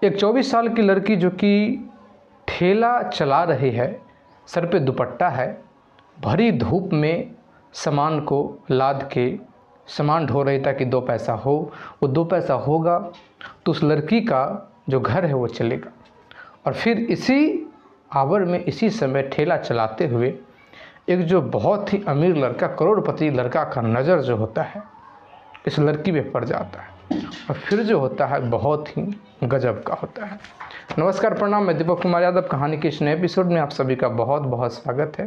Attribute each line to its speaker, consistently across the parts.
Speaker 1: एक 24 साल की लड़की जो कि ठेला चला रही है, सर पे दुपट्टा है, भरी धूप में सामान को लाद के सामान ढो रही ताकि 2 पैसा हो। वो 2 पैसा होगा तो उस लड़की का जो घर है वो चलेगा। और फिर इसी आवर में, इसी समय ठेला चलाते हुए एक जो बहुत ही अमीर लड़का, करोड़पति लड़का का नज़र जो होता है इस लड़की पे पड़ जाता है, और फिर जो होता है बहुत ही गजब का होता है। नमस्कार, प्रणाम, मैं दीपक कुमार यादव। कहानी के इस नए एपिसोड में आप सभी का बहुत बहुत स्वागत है।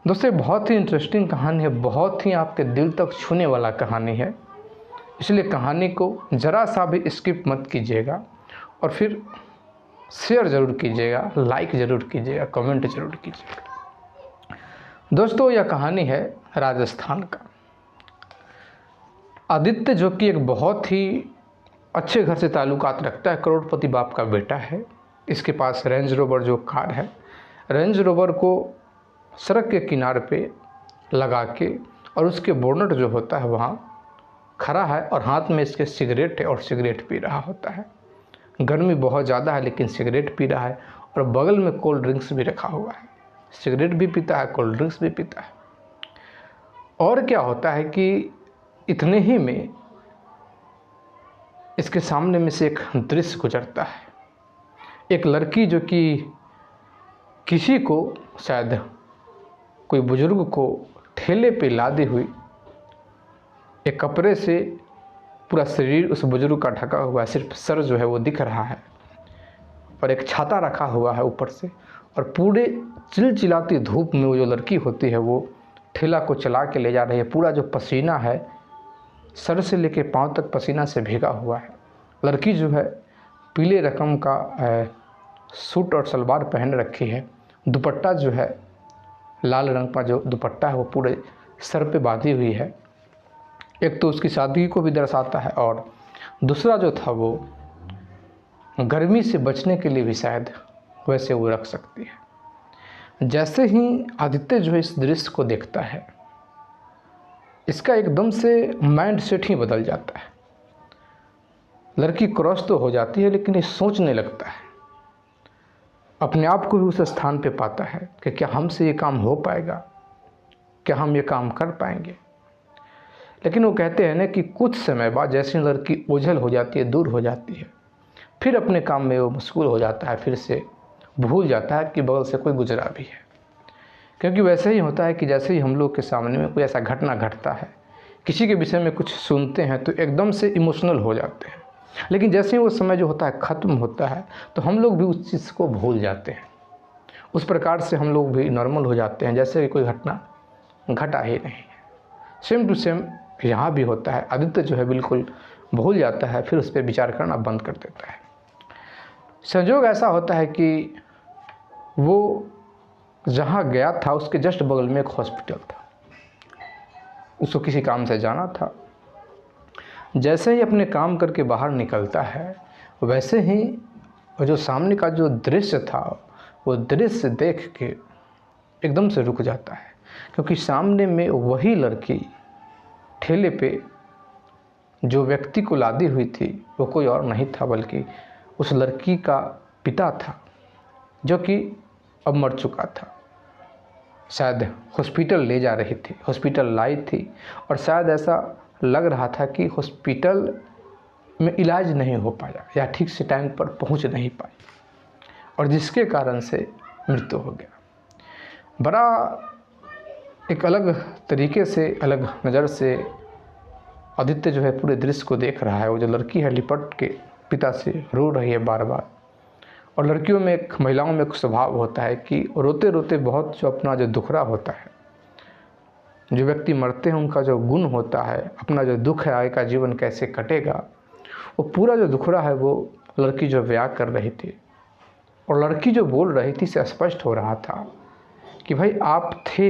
Speaker 1: दोस्तों, बहुत ही इंटरेस्टिंग कहानी है, बहुत ही आपके दिल तक छूने वाला कहानी है, इसलिए कहानी को ज़रा सा भी स्किप मत कीजिएगा और फिर शेयर ज़रूर कीजिएगा, लाइक ज़रूर कीजिएगा, कमेंट ज़रूर कीजिएगा। दोस्तों, यह कहानी है राजस्थान का। आदित्य जो कि एक बहुत ही अच्छे घर से ताल्लुकात रखता है, करोड़पति बाप का बेटा है। इसके पास रेंज रोवर जो कार है, रेंज रोवर को सड़क के किनारे पे लगा के और उसके बोनट जो होता है वहाँ खड़ा है और हाथ में इसके सिगरेट है और सिगरेट पी रहा होता है। गर्मी बहुत ज़्यादा है लेकिन सिगरेट पी रहा है और बगल में कोल्ड ड्रिंक्स भी रखा हुआ है। सिगरेट भी पीता है, कोल्ड ड्रिंक्स भी पीता है। और क्या होता है कि इतने ही में इसके सामने में से एक दृश्य गुजरता है। एक लड़की जो कि किसी को, शायद कोई बुजुर्ग को ठेले पे लादी हुई, एक कपड़े से पूरा शरीर उस बुजुर्ग का ढका हुआ है, सिर्फ सर जो है वो दिख रहा है और एक छाता रखा हुआ है ऊपर से, और पूरे चिलचिलाती धूप में वो जो लड़की होती है वो ठेला को चला के ले जा रही है। पूरा जो पसीना है सर से लेके पांव तक पसीना से भीगा हुआ है। लड़की जो है पीले रकम का सूट और सलवार पहन रखी है। दुपट्टा जो है लाल रंग का जो दुपट्टा है वो पूरे सर पे बांधी हुई है। एक तो उसकी सादगी को भी दर्शाता है और दूसरा जो था वो गर्मी से बचने के लिए भी शायद वैसे वो रख सकती है। जैसे ही आदित्य जो है इस दृश्य को देखता है, इसका एकदम से माइंड सेट ही बदल जाता है। लड़की क्रॉस तो हो जाती है लेकिन ये सोचने लगता है, अपने आप को भी उस स्थान पे पाता है कि क्या हमसे ये काम हो पाएगा, क्या हम ये काम कर पाएंगे। लेकिन वो कहते हैं ना कि कुछ समय बाद जैसे लड़की ओझल हो जाती है, दूर हो जाती है, फिर अपने काम में वो मशगूल हो जाता है, फिर से भूल जाता है कि बगल से कोई गुजरा भी है। क्योंकि वैसे ही होता है कि जैसे ही हम लोग के सामने में कोई ऐसा घटना घटता है, किसी के विषय में कुछ सुनते हैं तो एकदम से इमोशनल हो जाते हैं, लेकिन जैसे ही वो समय जो होता है ख़त्म होता है तो हम लोग भी उस चीज़ को भूल जाते हैं। उस प्रकार से हम लोग भी नॉर्मल हो जाते हैं, जैसे कि कोई घटना घटा ही नहीं है। सेम टू सेम यहाँ भी होता है। आदित्य जो है बिल्कुल भूल जाता है, फिर उस पर विचार करना बंद कर देता है। संयोग ऐसा होता है कि वो जहाँ गया था उसके जस्ट बगल में एक हॉस्पिटल था। उसको किसी काम से जाना था। जैसे ही अपने काम करके बाहर निकलता है, वैसे ही जो सामने का जो दृश्य था वो दृश्य देख के एकदम से रुक जाता है, क्योंकि सामने में वही लड़की ठेले पे जो व्यक्ति को लादी हुई थी वो कोई और नहीं था बल्कि उस लड़की का पिता था, जो कि अब मर चुका था। शायद हॉस्पिटल ले जा रही थी, हॉस्पिटल लाई थी, और शायद ऐसा लग रहा था कि हॉस्पिटल में इलाज नहीं हो पाया या ठीक से टाइम पर पहुंच नहीं पाई, और जिसके कारण से मृत्यु हो गया। बड़ा एक अलग तरीके से, अलग नज़र से आदित्य जो है पूरे दृश्य को देख रहा है। वो जो लड़की है लिपट के पिता से रो रही है बार बार। और लड़कियों में, एक महिलाओं में एक स्वभाव होता है कि रोते रोते बहुत जो अपना जो दुखड़ा होता है, जो व्यक्ति मरते हैं उनका जो गुण होता है, अपना जो दुख है, आगे का जीवन कैसे कटेगा, वो पूरा जो दुखड़ा है वो लड़की जो व्याह कर रही थी। और लड़की जो बोल रही थी से स्पष्ट हो रहा था कि भाई आप थे,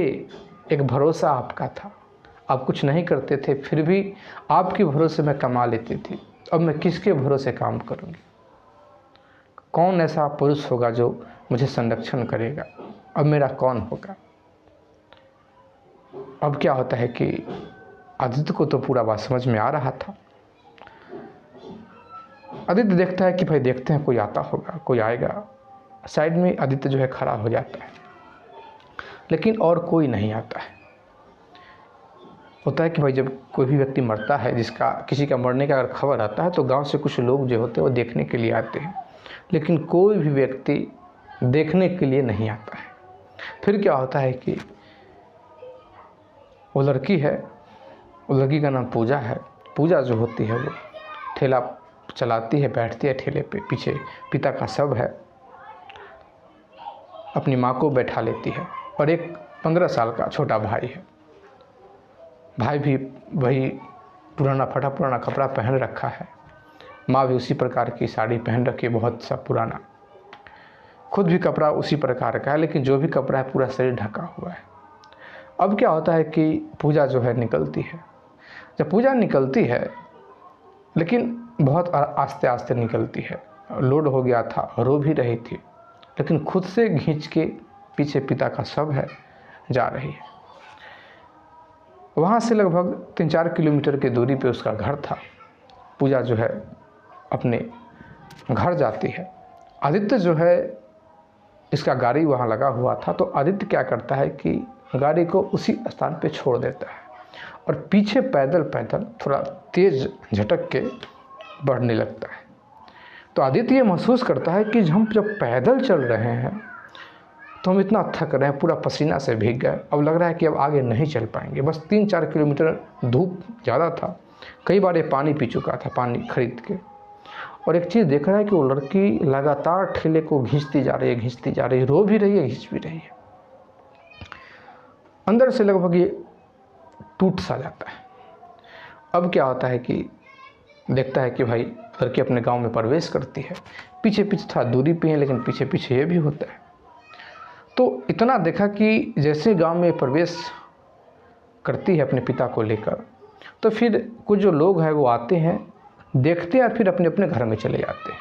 Speaker 1: एक भरोसा आपका था, आप कुछ नहीं करते थे, फिर भी आपके भरोसे मैं कमा लेती थी। अब मैं किसके भरोसे काम करूँगी? कौन ऐसा पुरुष होगा जो मुझे संरक्षण करेगा? अब मेरा कौन होगा? अब क्या होता है कि आदित्य को तो पूरा बात समझ में आ रहा था। आदित्य देखता है कि भाई देखते हैं कोई आता होगा, कोई आएगा। साइड में आदित्य जो है खड़ा हो जाता है, लेकिन और कोई नहीं आता है। होता है कि भाई जब कोई भी व्यक्ति मरता है, जिसका किसी का मरने का अगर खबर आता है तो गांव से कुछ लोग जो होते हैं वो देखने के लिए आते हैं, लेकिन कोई भी व्यक्ति देखने के लिए नहीं आता है। फिर क्या होता है कि वो लड़की है, वो लड़की का नाम पूजा है। पूजा जो होती है वो ठेला चलाती है, बैठती है ठेले पे, पीछे पिता का शव है, अपनी माँ को बैठा लेती है और एक 15 साल का छोटा भाई है। भाई भी वही पुराना फटा पुराना कपड़ा पहन रखा है, माँ भी उसी प्रकार की साड़ी पहन रखी है, बहुत सा पुराना, खुद भी कपड़ा उसी प्रकार का है, लेकिन जो भी कपड़ा है पूरा शरीर ढका हुआ है। अब क्या होता है कि पूजा जो है निकलती है। जब पूजा निकलती है, लेकिन बहुत आस्ते आस्ते निकलती है, लोड हो गया था, रो भी रही थी, लेकिन खुद से खींच के पीछे पिता का शव है जा रही है। वहाँ से लगभग 3-4 किलोमीटर की दूरी पे उसका घर था। पूजा जो है अपने घर जाती है। आदित्य जो है, इसका गाड़ी वहाँ लगा हुआ था, तो आदित्य क्या करता है कि गाड़ी को उसी स्थान पे छोड़ देता है और पीछे पैदल पैदल थोड़ा तेज झटक के बढ़ने लगता है। तो आदित्य ये महसूस करता है कि हम जब पैदल चल रहे हैं तो हम इतना थक रहे हैं, पूरा पसीना से भीग गए, अब लग रहा है कि अब आगे नहीं चल पाएंगे। बस 3-4 किलोमीटर, धूप ज़्यादा था, कई बार ये पानी पी चुका था, पानी खरीद के। और एक चीज़ देख रहा है कि वो लड़की लगातार ठेले को खींचती जा रही है, रो भी रही है, खींच भी रही है। अंदर से लगभग ये टूट सा जाता है। अब क्या होता है कि देखता है कि भाई लड़की अपने गांव में प्रवेश करती है, पीछे पीछे थोड़ा दूरी पे है, लेकिन पीछे पीछे ये भी होता है। तो इतना देखा कि जैसे गांव में प्रवेश करती है अपने पिता को लेकर, तो फिर कुछ जो लोग हैं वो आते हैं, देखते हैं और फिर अपने अपने घर में चले जाते हैं,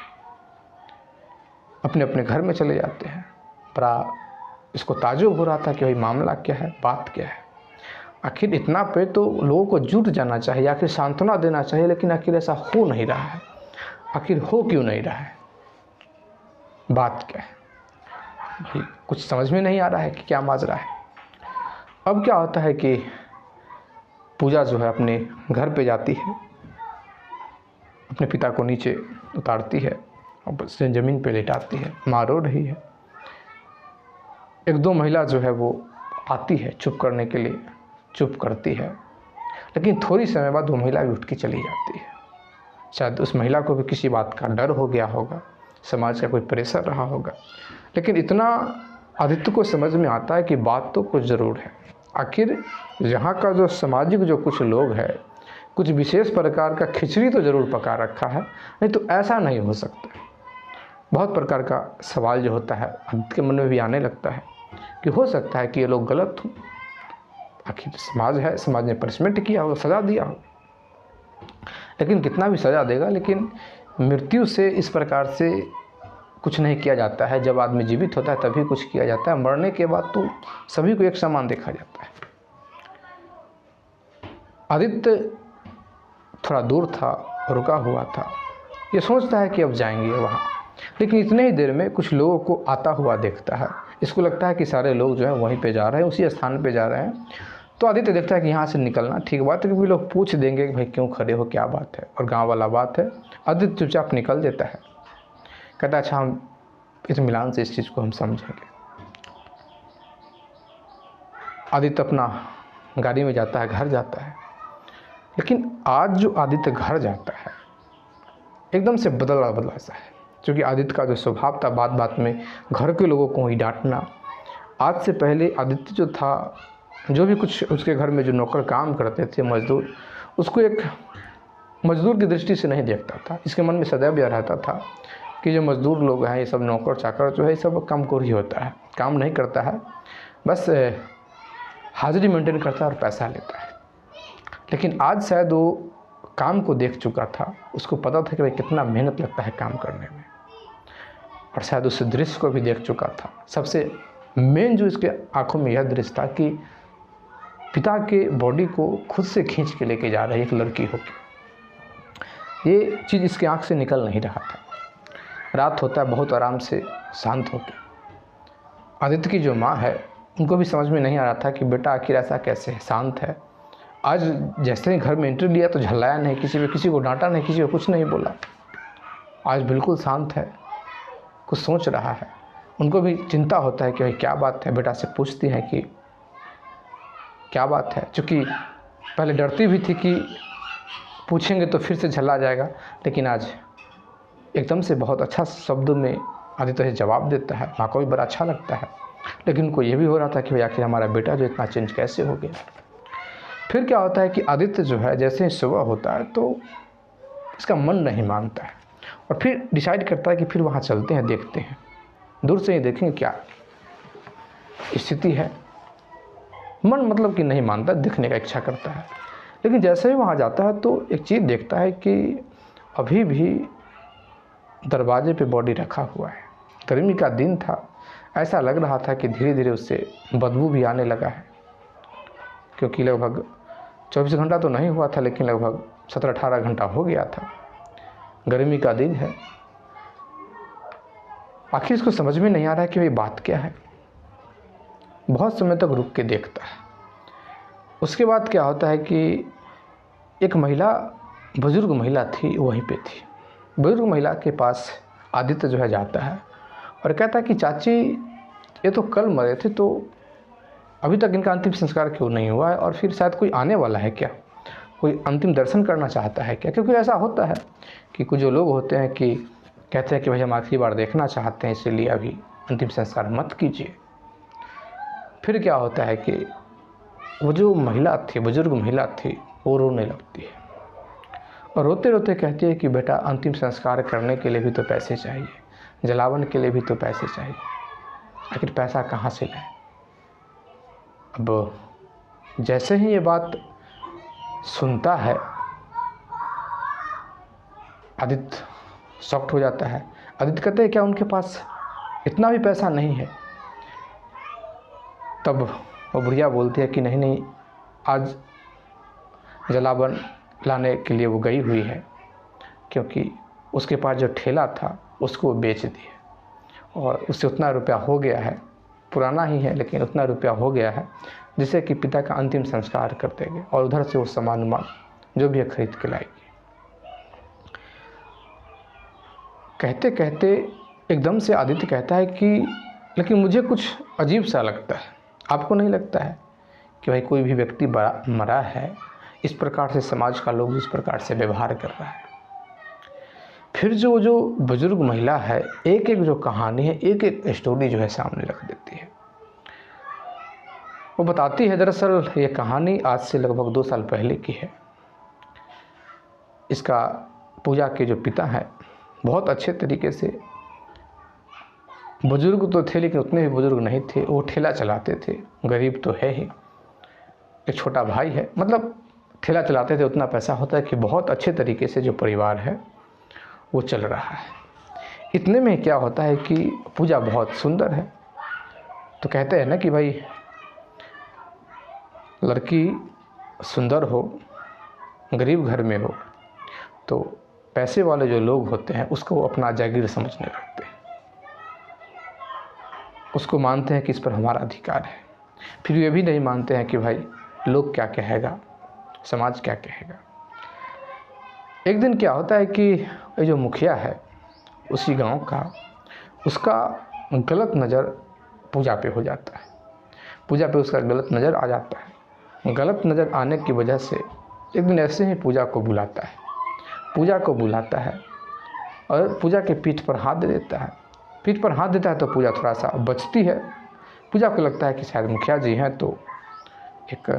Speaker 1: अपने अपने घर में चले जाते हैं। बड़ा इसको ताज्जुब हो रहा था कि भाई मामला क्या है, बात क्या है। आखिर इतना पे तो लोगों को जुट जाना चाहिए, आखिर सांत्वना देना चाहिए, लेकिन आखिर ऐसा हो नहीं रहा है। आखिर हो क्यों नहीं रहा है, बात क्या है भाई, कुछ समझ में नहीं आ रहा है कि क्या माजरा है। अब क्या होता है कि पूजा जो है अपने घर पे जाती है, अपने पिता को नीचे उतारती है और ज़मीन पे लेटाती है, माँ रो रही है। 1-2 महिला जो है वो आती है चुप करने के लिए, चुप करती है, लेकिन थोड़ी समय बाद वो महिला भी उठ के चली जाती है। शायद उस महिला को भी किसी बात का डर हो गया होगा, समाज का कोई प्रेशर रहा होगा, लेकिन इतना आदित्य को समझ में आता है कि बात तो कुछ ज़रूर है। आखिर यहाँ का जो सामाजिक जो कुछ लोग हैं, कुछ विशेष प्रकार का खिचड़ी तो ज़रूर पका रखा है, नहीं तो ऐसा नहीं हो सकता। बहुत प्रकार का सवाल जो होता है आदित्य के मन में भी आने लगता है कि हो सकता है कि ये लोग गलत हों। आखिर समाज है, समाज ने पनिशमेंट किया हो, सज़ा दिया हो, लेकिन कितना भी सज़ा देगा, लेकिन मृत्यु से इस प्रकार से कुछ नहीं किया जाता है। जब आदमी जीवित होता है तभी कुछ किया जाता है, मरने के बाद तो सभी को एक समान देखा जाता है। आदित्य थोड़ा दूर था, रुका हुआ था, ये सोचता है कि अब जाएंगे वहाँ, लेकिन इतने ही देर में कुछ लोगों को आता हुआ देखता है। इसको लगता है कि सारे लोग जो है वहीं पे जा रहे हैं, उसी स्थान पे जा रहे हैं। तो आदित्य देखता है कि यहाँ से निकलना ठीक बात है, क्योंकि लोग पूछ देंगे कि भाई क्यों खड़े हो, क्या बात है, और गांव वाला बात है। आदित्य चुपचाप निकल देता है, कहता है अच्छा हम इस मिलान से इस चीज़ को हम समझेंगे। आदित्य अपना गाड़ी में जाता है, घर जाता है। लेकिन आज जो आदित्य घर जाता है एकदम से बदला सा है, क्योंकि आदित्य का जो स्वभाव था बात बात में घर के लोगों को ही डांटना। आज से पहले आदित्य जो था, जो भी कुछ उसके घर में जो नौकर काम करते थे, मजदूर, उसको एक मजदूर की दृष्टि से नहीं देखता था। इसके मन में सदैव यह रहता था कि जो मजदूर लोग हैं, ये सब नौकर चाकर जो है, ये सब कमकोर ही होता है, काम नहीं करता है, बस हाजिरी मेंटेन करता है और पैसा लेता है। लेकिन आज शायद वो काम को देख चुका था, उसको पता था कि भाई कितना मेहनत लगता है काम करने में, और शायद उस दृश्य को भी देख चुका था। सबसे मेन जो इसके आंखों में यह दृश्य था कि पिता के बॉडी को खुद से खींच के लेके जा रही एक लड़की होकर। ये चीज़ इसके आँख से निकल नहीं रहा था। रात होता है, बहुत आराम से शांत होकर आदित्य की जो माँ है उनको भी समझ में नहीं आ रहा था कि बेटा आखिर ऐसा कैसे है, शांत है। आज जैसे ही घर में एंट्री लिया तो झल्लाया नहीं, किसी को डांटा नहीं, किसी को कुछ नहीं बोला। आज बिल्कुल शांत है, कुछ सोच रहा है। उनको भी चिंता होता है कि भाई क्या बात है। बेटा से पूछती हैं कि क्या बात है, चूँकि पहले डरती भी थी कि पूछेंगे तो फिर से झल्ला जाएगा, लेकिन आज एकदम से बहुत अच्छा शब्द में आदित्य से जवाब देता है। माँ को भी बड़ा अच्छा लगता है, लेकिन उनको ये भी हो रहा था कि भाई आखिर हमारा बेटा जो इतना चेंज कैसे हो गया। फिर क्या होता है कि आदित्य जो है जैसे ही सुबह होता है तो इसका मन नहीं मानता है और फिर डिसाइड करता है कि फिर वहाँ चलते हैं, देखते हैं, दूर से ही देखेंगे क्या स्थिति है। मन मतलब कि नहीं मानता, देखने का इच्छा करता है। लेकिन जैसे ही वहाँ जाता है तो एक चीज़ देखता है कि अभी भी दरवाजे पे बॉडी रखा हुआ है। गर्मी का दिन था, ऐसा लग रहा था कि धीरे धीरे उससे बदबू भी आने लगा है, क्योंकि लगभग 24 घंटा तो नहीं हुआ था, लेकिन लगभग 17-18 घंटा हो गया था। गर्मी का दिन है। आखिर इसको समझ में नहीं आ रहा है कि भाई बात क्या है। बहुत समय तक रुक के देखता है। उसके बाद क्या होता है कि एक महिला, बुजुर्ग महिला थी, वहीं पे थी। बुजुर्ग महिला के पास आदित्य जो है जाता है और कहता है कि चाची ये तो कल मरे थे, तो अभी तक इनका अंतिम संस्कार क्यों नहीं हुआ है, और फिर शायद कोई आने वाला है क्या, कोई अंतिम दर्शन करना चाहता है क्या। क्योंकि ऐसा होता है कि कुछ जो लोग होते हैं कि कहते हैं कि भाई हम आखिरी बार देखना चाहते हैं, इसलिए अभी अंतिम संस्कार मत कीजिए। फिर क्या होता है कि वो जो महिला थी, बुजुर्ग महिला थी, वो रोने लगती है और रोते रोते कहती है कि बेटा अंतिम संस्कार करने के लिए भी तो पैसे चाहिए, जलावन के लिए भी तो पैसे चाहिए, आखिर पैसा कहाँ से लाए। अब जैसे ही ये बात सुनता है आदित्य शॉक्ड हो जाता है। आदित्य कहते हैं क्या उनके पास इतना भी पैसा नहीं है। तब वो बुढ़िया बोलती है कि नहीं नहीं, आज जलावन लाने के लिए वो गई हुई है, क्योंकि उसके पास जो ठेला था उसको बेच दिया और उससे उतना रुपया हो गया है, पुराना ही है लेकिन उतना रुपया हो गया है जिससे कि पिता का अंतिम संस्कार कर देंगे और उधर से वो सामान जो भी है खरीद के लाएगी। कहते कहते एकदम से आदित्य कहता है कि लेकिन मुझे कुछ अजीब सा लगता है, आपको नहीं लगता है कि भाई कोई भी व्यक्ति मरा है, इस प्रकार से समाज का लोग इस प्रकार से व्यवहार कर रहा है। फिर जो बुजुर्ग महिला है एक एक जो कहानी है, एक एक स्टोरी जो है सामने रख देती है। वो बताती है दरअसल ये कहानी आज से लगभग 2 साल पहले की है। इसका पूजा के जो पिता हैं बहुत अच्छे तरीके से, बुजुर्ग तो थे लेकिन उतने भी बुजुर्ग नहीं थे, वो ठेला चलाते थे, गरीब तो है ही, एक छोटा भाई है, मतलब ठेला चलाते थे, उतना पैसा होता है कि बहुत अच्छे तरीके से जो परिवार है वो चल रहा है। इतने में क्या होता है कि पूजा बहुत सुंदर है, तो कहते हैं ना कि भाई लड़की सुंदर हो, गरीब घर में हो, तो पैसे वाले जो लोग होते हैं उसको अपना जागीर समझने लगते हैं, उसको मानते हैं कि इस पर हमारा अधिकार है। फिर ये भी नहीं मानते हैं कि भाई लोग क्या कहेगा, समाज क्या कहेगा। एक दिन क्या होता है कि ये जो मुखिया है उसी गांव का, उसका गलत नज़र पूजा पे हो जाता है, पूजा पे उसका गलत नज़र आ जाता है। गलत नज़र आने की वजह से एक दिन ऐसे ही पूजा को बुलाता है और पूजा के पीठ पर हाथ दे देता है। पीठ पर हाथ देता है तो पूजा थोड़ा सा बचती है। पूजा को लगता है कि शायद मुखिया जी हैं तो एक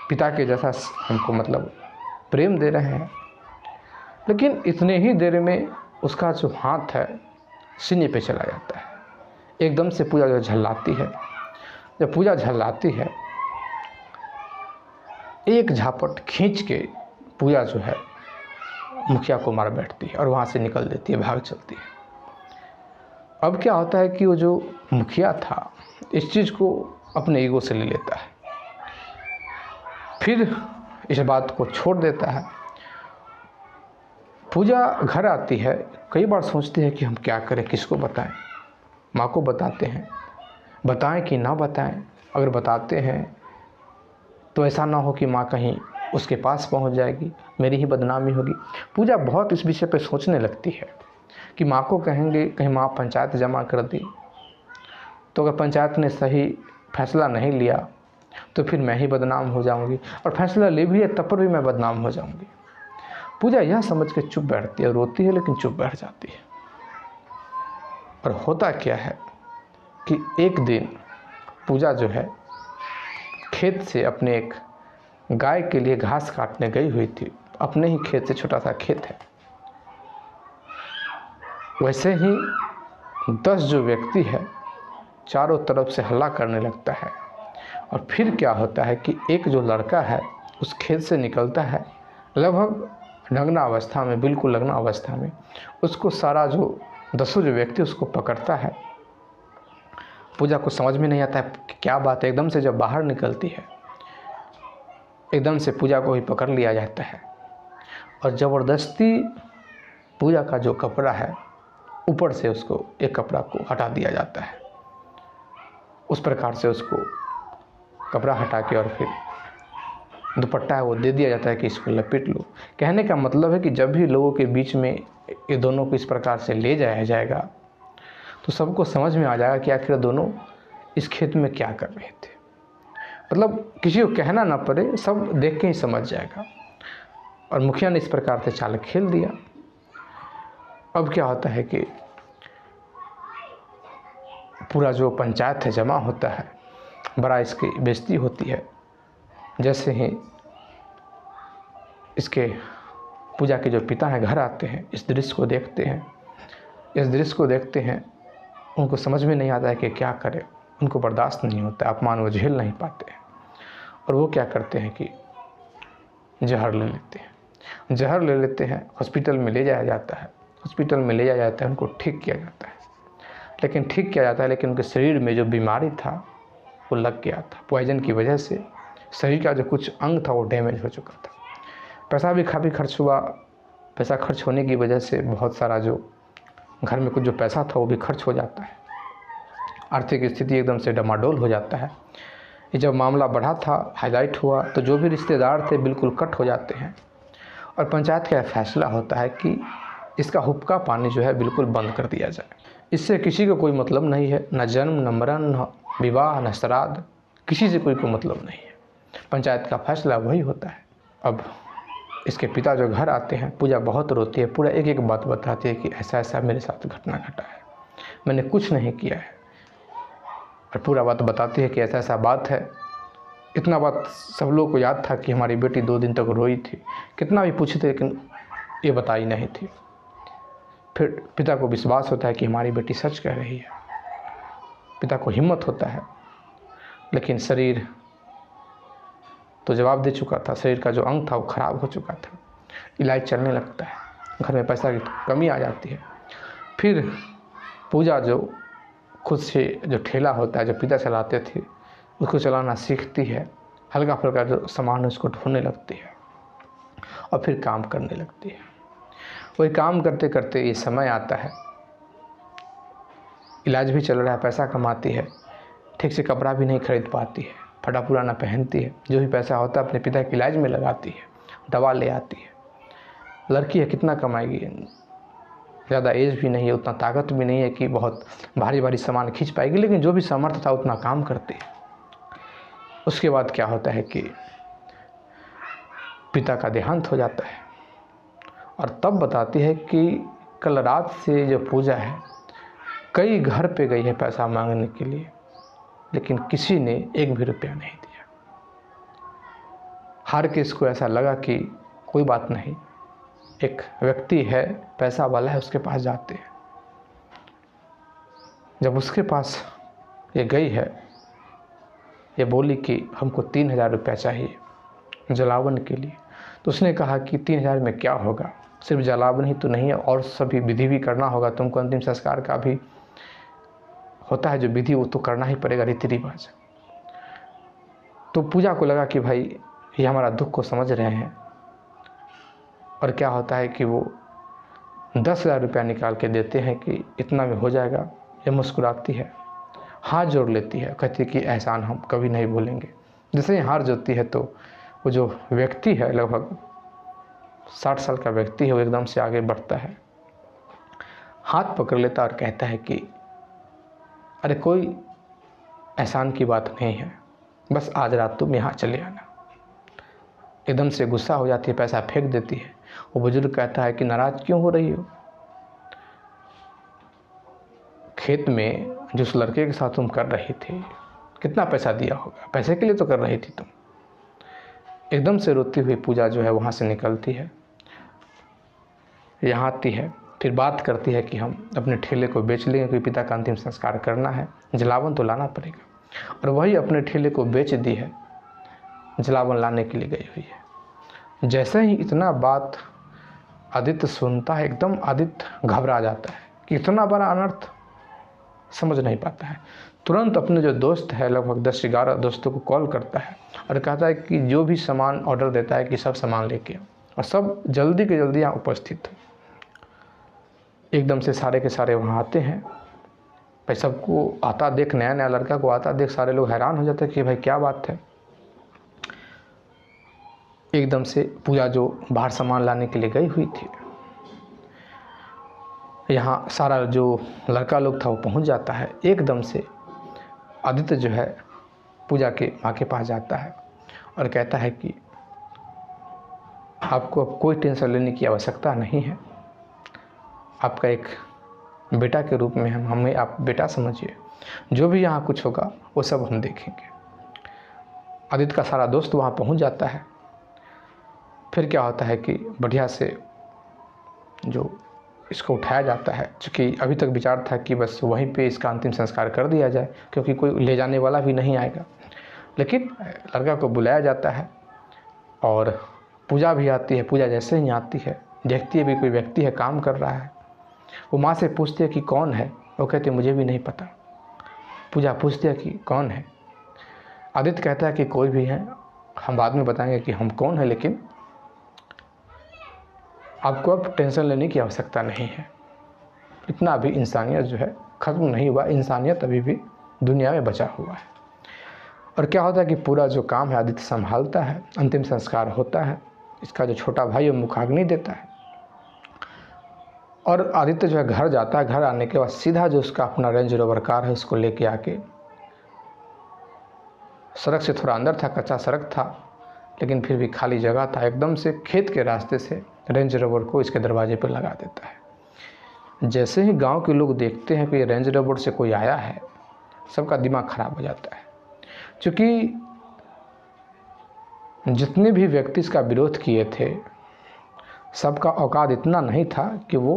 Speaker 1: पिता के जैसा हमको मतलब प्रेम दे रहे हैं, लेकिन इतने ही देर में उसका जो हाथ है सीने पे चला जाता है। एकदम से पूजा जो झल्लाती है, जब पूजा झल्लाती है एक झापट खींच के पूजा जो है मुखिया को मार बैठती है और वहाँ से निकल देती है, भाग चलती है। अब क्या होता है कि वो जो मुखिया था इस चीज़ को अपने ईगो से ले लेता है, फिर इस बात को छोड़ देता है। पूजा घर आती है, कई बार सोचती है कि हम क्या करें, किसको बताएं। माँ को बताते हैं, बताएं कि ना बताएं। अगर बताते हैं तो ऐसा ना हो कि माँ कहीं उसके पास पहुंच जाएगी, मेरी ही बदनामी होगी। पूजा बहुत इस विषय पे सोचने लगती है कि माँ को कहेंगे कहीं माँ पंचायत जमा कर दी, तो अगर पंचायत ने सही फैसला नहीं लिया तो फिर मैं ही बदनाम हो जाऊंगी, और फैसला ले भी है तब पर भी मैं बदनाम हो जाऊंगी। पूजा यह समझ के चुप बैठती है, रोती है लेकिन चुप बैठ जाती है। और होता क्या है कि एक दिन पूजा जो है खेत से अपने एक गाय के लिए घास काटने गई हुई थी। अपने ही खेत से, छोटा सा खेत है। वैसे ही 10 जो व्यक्ति है चारों तरफ से हल्ला करने लगता है। और फिर क्या होता है कि एक जो लड़का है उस खेत से निकलता है, लगभग नग्न अवस्था में, बिल्कुल नग्न अवस्था में। उसको सारा जो 10 जो व्यक्ति उसको पकड़ता है। पूजा को समझ में नहीं आता है कि क्या बात है। एकदम से जब बाहर निकलती है, एकदम से पूजा को ही पकड़ लिया जाता है और ज़बरदस्ती पूजा का जो कपड़ा है ऊपर से उसको एक कपड़ा को हटा दिया जाता है। उस प्रकार से उसको कपड़ा हटा के और फिर दुपट्टा है वो दे दिया जाता है कि इसको लपेट लो। कहने का मतलब है कि जब भी लोगों के बीच में ये दोनों को इस प्रकार से ले जाया जाएगा तो सबको समझ में आ जाएगा कि आखिर दोनों इस खेत में क्या कर रहे थे। मतलब किसी को कहना ना पड़े, सब देख के ही समझ जाएगा। और मुखिया ने इस प्रकार से चाल खेल दिया। अब क्या होता है कि पूरा जो पंचायत है जमा होता है, बड़ा इसकी बेइज्जती होती है। जैसे ही इसके पूजा के जो पिता हैं घर आते हैं, इस दृश्य को देखते हैं, उनको समझ में नहीं आता है कि क्या करें। उनको बर्दाश्त नहीं होता, अपमान वो झेल नहीं पाते हैं। और वो क्या करते हैं कि जहर ले लेते हैं। हॉस्पिटल में ले जाया जाता है, उनको ठीक किया जाता है। लेकिन उनके शरीर में जो बीमारी था वो लग गया था। पॉइजन की वजह से शरीर का जो कुछ अंग था वो डैमेज हो चुका था। पैसा भी काफ़ी खर्च हुआ। पैसा खर्च होने की वजह से बहुत सारा जो घर में कुछ जो पैसा था वो भी खर्च हो जाता है। आर्थिक स्थिति एकदम से डमाडोल हो जाता है। ये जब मामला बढ़ा था, हाईलाइट हुआ, तो जो भी रिश्तेदार थे बिल्कुल कट हो जाते हैं। और पंचायत का फैसला होता है कि इसका हुक्का पानी जो है बिल्कुल बंद कर दिया जाए। इससे किसी को कोई मतलब नहीं है, न जन्म, न मरण, न विवाह, न श्राद्ध, किसी से कोई मतलब नहीं है। पंचायत का फैसला वही होता है। अब इसके पिता जो घर आते हैं, पूजा बहुत रोती है, पूरा एक एक बात बताती है कि ऐसा ऐसा मेरे साथ घटना घटा है, मैंने कुछ नहीं किया है। और पूरा बात बताती है कि ऐसा ऐसा बात है। इतना बात सब लोगों को याद था कि हमारी बेटी 2 दिन तक रोई थी। कितना भी पूछते लेकिन ये बताई नहीं थी। फिर पिता को विश्वास होता है कि हमारी बेटी सच कह रही है। पिता को हिम्मत होता है, लेकिन शरीर तो जवाब दे चुका था। शरीर का जो अंग था वो खराब हो चुका था। इलाज चलने लगता है, घर में पैसा की कमी आ जाती है। फिर पूजा जो खुद से जो ठेला होता है जो पिता चलाते थे उसको चलाना सीखती है। हल्का फुल्का जो सामान उसको ढोने लगती है और फिर काम करने लगती है। वही काम करते करते ये समय आता है, इलाज भी चल रहा है, पैसा कमाती है, ठीक से कपड़ा भी नहीं खरीद पाती है, फटा पुराना पहनती है। जो भी पैसा होता है अपने पिता के इलाज में लगाती है, दवा ले आती है। लड़की है, कितना कमाएगी, ज़्यादा एज भी नहीं है, उतना ताकत भी नहीं है कि बहुत भारी भारी सामान खींच पाएगी, लेकिन जो भी सामर्थ्य था उतना काम करती है। उसके बाद क्या होता है कि पिता का देहांत हो जाता है और तब बताती है कि कल रात से जो पूजा है कई घर पे गई है पैसा मांगने के लिए, लेकिन किसी ने एक भी रुपया नहीं दिया। हार के इसको ऐसा लगा कि कोई बात नहीं, एक व्यक्ति है पैसा वाला है, उसके पास जाते हैं। जब उसके पास ये गई है, ये बोली कि हमको 3000 रुपया चाहिए जलावन के लिए। तो उसने कहा कि 3000 में क्या होगा, सिर्फ जलावन ही तो नहीं है और सभी विधि भी करना होगा, तुमको अंतिम संस्कार का भी होता है जो विधि, वो तो करना ही पड़ेगा, रीति रिवाज। तो पूजा को लगा कि भाई ये हमारा दुख को समझ रहे हैं। और क्या होता है कि वो 10,000 रुपया निकाल के देते हैं कि इतना में हो जाएगा। ये मुस्कुराती है, हाथ जोड़ लेती है, कहती है कि एहसान हम कभी नहीं भूलेंगे। जैसे ही हार जोड़ती है तो वो जो व्यक्ति है, लगभग 60 साल का व्यक्ति है, वो एकदम से आगे बढ़ता है, हाथ पकड़ लेता और कहता है कि अरे कोई एहसान की बात नहीं है, बस आज रात तुम यहाँ चले आना। एकदम से गुस्सा हो जाती है, पैसा फेंक देती है। वो बुजुर्ग कहता है कि नाराज़ क्यों हो रही हो? खेत में जिस लड़के के साथ तुम कर रही थी, कितना पैसा दिया होगा? पैसे के लिए तो कर रही थी तुम। एकदम से रोती हुई पूजा जो है वहाँ से निकलती है, यहाँ आती है, फिर बात करती है कि हम अपने ठेले को बेच लेंगे क्योंकि पिता का अंतिम संस्कार करना है, जलावन तो लाना पड़ेगा। और वही अपने ठेले को बेच दी है, जलावन लाने के लिए गई हुई है। जैसे ही इतना बात आदित्य सुनता है, एकदम आदित्य घबरा जाता है कि इतना बड़ा अनर्थ समझ नहीं पाता है। तुरंत अपने जो दोस्त है, लगभग 10-11 दोस्तों को कॉल करता है और कहता है कि जो भी सामान ऑर्डर देता है कि सब सामान लेके आओ, और सब जल्दी के जल्दी यहाँ उपस्थित हो। एकदम से सारे के सारे वहाँ आते हैं। भाई सबको आता देख, नया नया लड़का को आता देख सारे लोग हैरान हो जाते हैं कि भाई क्या बात है। एकदम से पूजा जो बाहर सामान लाने के लिए गई हुई थी, यहाँ सारा जो लड़का लोग था वो पहुँच जाता है। एकदम से आदित्य जो है पूजा के माँ के पास जाता है और कहता है कि आपको अब कोई टेंशन लेने की आवश्यकता नहीं है। आपका एक बेटा के रूप में हमें आप बेटा समझिए। जो भी यहाँ कुछ होगा वो सब हम देखेंगे। आदित्य का सारा दोस्त वहाँ पहुँच जाता है। फिर क्या होता है कि बढ़िया से जो इसको उठाया जाता है, क्योंकि अभी तक विचार था कि बस वहीं पे इसका अंतिम संस्कार कर दिया जाए क्योंकि कोई ले जाने वाला भी नहीं आएगा। लेकिन लड़का को बुलाया जाता है और पूजा भी आती है। पूजा जैसे ही आती है, देखती है भी कोई व्यक्ति है काम कर रहा है। वो माँ से पूछती है कि कौन है? वो कहती है मुझे भी नहीं पता। पूजा पूछती है कि कौन है? आदित्य कहता है कि कोई भी है, हम बाद में बताएंगे कि हम कौन है, लेकिन आपको अब टेंशन लेने की आवश्यकता नहीं है। इतना भी इंसानियत जो है ख़त्म नहीं हुआ, इंसानियत अभी भी दुनिया में बचा हुआ है। और क्या होता है कि पूरा जो काम है आदित्य संभालता है। अंतिम संस्कार होता है, इसका जो छोटा भाई है मुखाग्नि देता है और आदित्य जो है घर जाता है। घर आने के बाद सीधा जो उसका अपना रेंज रोवर कार है उसको लेके आके, सड़क से थोड़ा अंदर था, कच्चा सड़क था लेकिन फिर भी खाली जगह था, एकदम से खेत के रास्ते से रेंज रोवर को इसके दरवाजे पर लगा देता है। जैसे ही गांव के लोग देखते हैं कि ये रेंज रोवर से कोई आया है, सबका दिमाग खराब हो जाता है। क्योंकि जितने भी व्यक्ति इसका विरोध किए थे, सबका औकात इतना नहीं था कि वो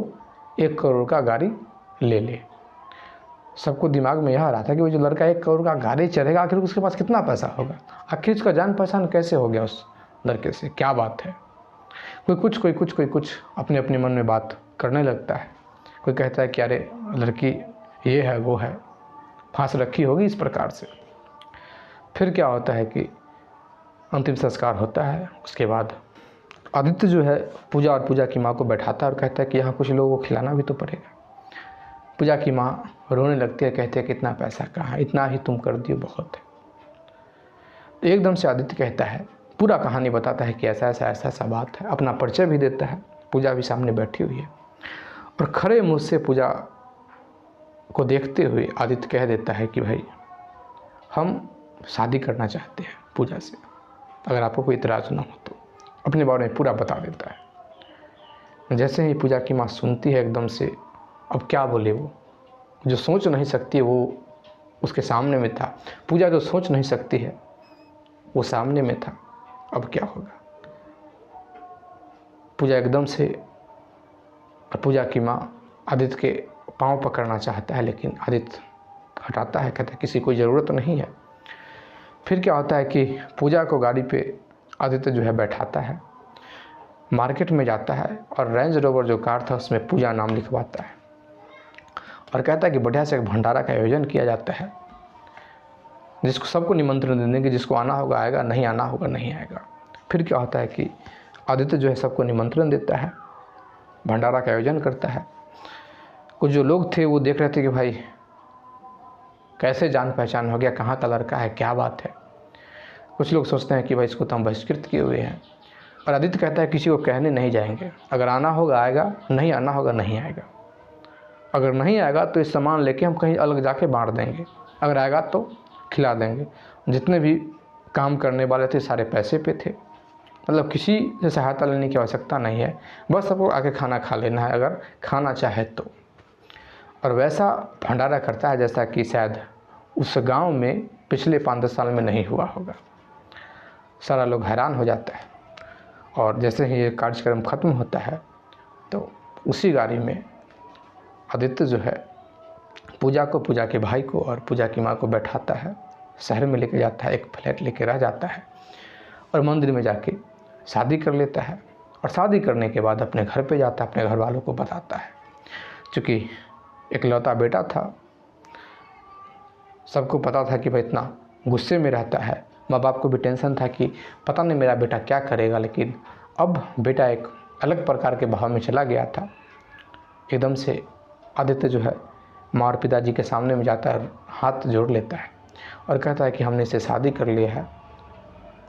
Speaker 1: 1 करोड़ का गाड़ी ले ले। सबको दिमाग में यह आ रहा था कि वो जो लड़का 1 करोड़ का गाड़ी चढ़ेगा, आखिर उसके पास कितना पैसा होगा, आखिर उसका जान पहचान कैसे हो गया उस लड़के से, क्या बात है। कोई कुछ अपने अपने मन में बात करने लगता है। कोई कहता है कि अरे लड़की ये है वो है, फांस रखी होगी इस प्रकार से। फिर क्या होता है कि अंतिम संस्कार होता है। उसके बाद आदित्य जो है पूजा और पूजा की माँ को बैठाता है और कहता है कि यहाँ कुछ लोगों को खिलाना भी तो पड़ेगा। पूजा की माँ रोने लगती है, कहते हैं कि इतना पैसा कहाँ, इतना ही तुम कर दियो बहुत है। एकदम से आदित्य कहता है, पूरा कहानी बताता है कि ऐसा ऐसा बात है, अपना परिचय भी देता है। पूजा भी सामने बैठी हुई है और खड़े मुँह से पूजा को देखते हुए आदित्य कह देता है कि भाई हम शादी करना चाहते हैं पूजा से, अगर आपको कोई इतराज़ ना हो तो। अपने बारे में पूरा बता देता है। जैसे ही पूजा की माँ सुनती है, एकदम से अब क्या बोले, वो जो सोच नहीं सकती है वो उसके सामने में था। पूजा जो सोच नहीं सकती है वो सामने में था, अब क्या होगा। पूजा एकदम से, पूजा की माँ आदित्य के पाँव पकड़ना चाहता है लेकिन आदित्य हटाता है, कहता है किसी कोई ज़रूरत नहीं है। फिर क्या होता है कि पूजा को गाड़ी पे आदित्य जो है बैठाता है, मार्केट में जाता है और रेंज रोवर जो कार था उसमें पूजा नाम लिखवाता है और कहता है कि बढ़िया से एक भंडारा का आयोजन किया जाता है, जिसको सबको निमंत्रण दे देंगे, जिसको आना होगा आएगा, नहीं आना होगा नहीं आएगा। फिर क्या होता है कि आदित्य जो है सबको निमंत्रण देता है। भंडारा का आयोजन करता है। कुछ जो लोग थे वो देख रहे थे कि भाई कैसे जान पहचान हो गया, कहाँ का लड़का है, क्या बात है। कुछ लोग सोचते हैं कि भाई इसको तो हम बहिष्कृत किए हुए हैं। और आदित्य कहता है किसी को कहने नहीं जाएंगे, अगर आना होगा आएगा, नहीं आना होगा नहीं आएगा। अगर नहीं आएगा तो इस सामान लेके हम कहीं अलग जाके बांट देंगे, अगर आएगा तो खिला देंगे। जितने भी काम करने वाले थे सारे पैसे पे थे, मतलब किसी से सहायता लेने की आवश्यकता नहीं है, बस सबको आके खाना खा लेना है अगर खाना चाहे तो। और वैसा भंडारा करता है जैसा कि शायद उस गांव में पिछले 5-10 साल में नहीं हुआ होगा। सारा लोग हैरान हो जाता है। और जैसे ही ये कार्यक्रम ख़त्म होता है तो उसी गाड़ी में आदित्य जो है पूजा के भाई को और पूजा की माँ को बैठाता है, शहर में लेके जाता है, एक फ्लैट लेके रह जाता है और मंदिर में जाके शादी कर लेता है। और शादी करने के बाद अपने घर पे जाता है, अपने घर वालों को बताता है। चूँकि इकलौता बेटा था, सबको पता था कि भाई इतना गुस्से में रहता है, माँ बाप को भी टेंशन था कि पता नहीं मेरा बेटा क्या करेगा। लेकिन अब बेटा एक अलग प्रकार के भाव में चला गया था। एकदम से आदित्य जो है माँ और पिताजी के सामने में जाता है, हाथ जोड़ लेता है और कहता है कि हमने इसे शादी कर लिया है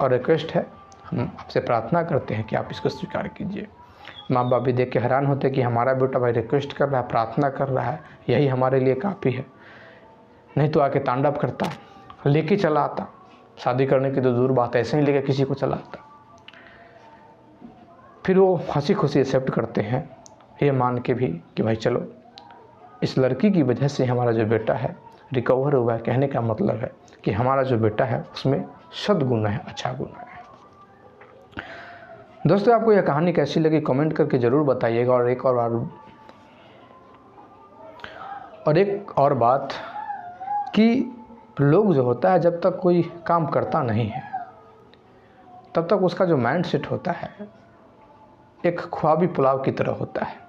Speaker 1: और रिक्वेस्ट है, हम आपसे प्रार्थना करते हैं कि आप इसको स्वीकार कीजिए। माँ बाप भी देख के हैरान होते कि हमारा बेटा भाई रिक्वेस्ट कर रहा है, प्रार्थना कर रहा है, यही हमारे लिए काफ़ी है, नहीं तो आके तांडव करता, लेके चला आता। शादी करने की तो दूर बात है, ऐसे ही लेके किसी को चला आता। फिर वो हंसी खुशी एक्सेप्ट करते हैं, ये मान के भी कि भाई चलो इस लड़की की वजह से हमारा जो बेटा है रिकवर हुआ है। कहने का मतलब है कि हमारा जो बेटा है उसमें सद्गुण है, अच्छा गुण है। दोस्तों आपको यह कहानी कैसी लगी कमेंट करके ज़रूर बताइएगा। और एक और बात कि लोग जो होता है जब तक कोई काम करता नहीं है तब तक उसका जो माइंड सेट होता है एक ख्वाबी पुलाव की तरह होता है।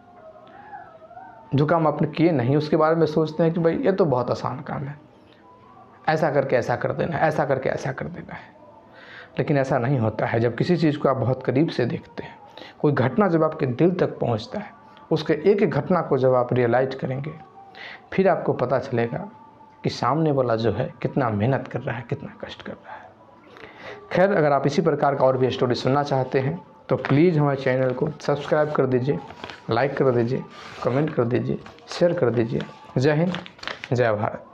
Speaker 1: जो काम आपने किए नहीं उसके बारे में सोचते हैं कि भाई ये तो बहुत आसान काम है, ऐसा करके ऐसा कर देना है, ऐसा करके ऐसा कर देना है। लेकिन ऐसा नहीं होता है। जब किसी चीज़ को आप बहुत करीब से देखते हैं, कोई घटना जब आपके दिल तक पहुंचता है, उसके एक एक घटना को जब आप रियलाइज करेंगे, फिर आपको पता चलेगा कि सामने वाला जो है कितना मेहनत कर रहा है, कितना कष्ट कर रहा है। खैर, अगर आप इसी प्रकार का और भी स्टोरी सुनना चाहते हैं तो प्लीज़ हमारे चैनल को सब्सक्राइब कर दीजिए, लाइक कर दीजिए, कमेंट कर दीजिए, शेयर कर दीजिए। जय हिंद, जय भारत।